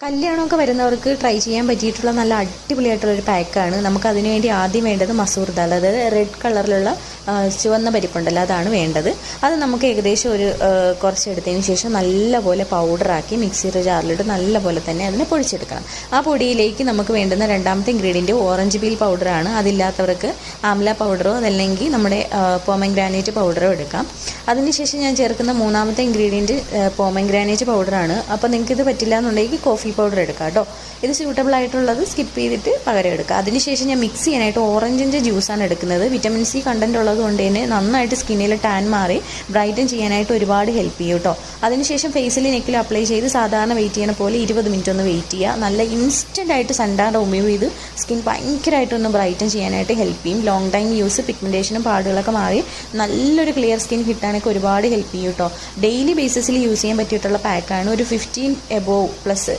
കല്യാണമൊക്കെ വരുന്നവർക്ക് ട്രൈ ചെയ്യാൻ പറ്റിയിട്ടുള്ള നല്ല അടിപൊളിയായിട്ടുള്ളൊരു പാക്കാണ്. നമുക്ക് അതിനു വേണ്ടി ആദ്യം വേണ്ടത് മസൂർ ദാൽ, അതായത് റെഡ് കളറിലുള്ള ചുവന്ന പരിപ്പുണ്ടല്ലോ, അതാണ് വേണ്ടത്. അത് നമുക്ക് ഏകദേശം ഒരു കുറച്ചെടുത്തതിന് ശേഷം നല്ലപോലെ പൗഡറാക്കി മിക്സിയുടെ ജാറിലിട്ട് നല്ലപോലെ തന്നെ അതിനെ പൊടിച്ചെടുക്കണം. ആ പൊടിയിലേക്ക് നമുക്ക് വേണ്ടുന്ന രണ്ടാമത്തെ ഇൻഗ്രീഡിയൻറ്റ് ഓറഞ്ച് പീൽ പൗഡറാണ്. അതില്ലാത്തവർക്ക് ആംല പൗഡറോ അതല്ലെങ്കിൽ നമ്മുടെ പോമഗ്രാനൈറ്റ് പൗഡറോ എടുക്കാം. അതിനുശേഷം ഞാൻ ചേർക്കുന്ന മൂന്നാമത്തെ ഇൻഗ്രീഡിയൻറ്റ് പോമഗ്രാനൈറ്റ് പൗഡറാണ്. അപ്പോൾ നിങ്ങൾക്ക് ഇത് പറ്റില്ല എന്നുണ്ടെങ്കിൽ കോഫി പൗഡർ എടുക്കുക കേട്ടോ. ഇത് സ്യൂട്ടബിൾ ആയിട്ടുള്ളത് സ്കിപ്പ് ചെയ്തിട്ട് പകരം എടുക്കുക. അതിനുശേഷം ഞാൻ മിക്സ് ചെയ്യാനായിട്ട് ഓറഞ്ചിൻ്റെ ജ്യൂസാണ് എടുക്കുന്നത്. വിറ്റമിൻ സി കണ്ടൻറ് ഉള്ളത് കൊണ്ട് തന്നെ നന്നായിട്ട് സ്കിന്നിൽ ടാൻ മാറി ബ്രൈറ്റൻ ചെയ്യാനായിട്ട് ഒരുപാട് ഹെൽപ്പ് ചെയ്യും കേട്ടോ. അതിനുശേഷം ഫേസിൽ നെക്കിൽ അപ്ലൈ ചെയ്ത് സാധാരണ വെയിറ്റ് ചെയ്യണ പോലെ 20 മിനിറ്റ് ഒന്ന് വെയിറ്റ് ചെയ്യുക. നല്ല ഇൻസ്റ്റൻ്റ് ആയിട്ട് സൺടാൻ റിമൂവ് ചെയ്ത് സ്കിൻ ഭയങ്കരമായിട്ടൊന്ന് ബ്രൈറ്റൻ ചെയ്യാനായിട്ട് ഹെൽപ്പ് ചെയ്യും. ലോങ് ടൈം യൂസ് പിഗ്മെൻറ്റേഷനും പാടുകളൊക്കെ മാറി നല്ലൊരു ക്ലിയർ സ്കിൻ കിട്ടാനൊക്കെ ഒരുപാട് ഹെൽപ്പ് ചെയ്യും കേട്ടോ. ഡെയിലി ബേസിസിൽ യൂസ് ചെയ്യാൻ പറ്റിയിട്ടുള്ള പാക്കാണ്. ഒരു 15 എബോവ് പ്ലസ്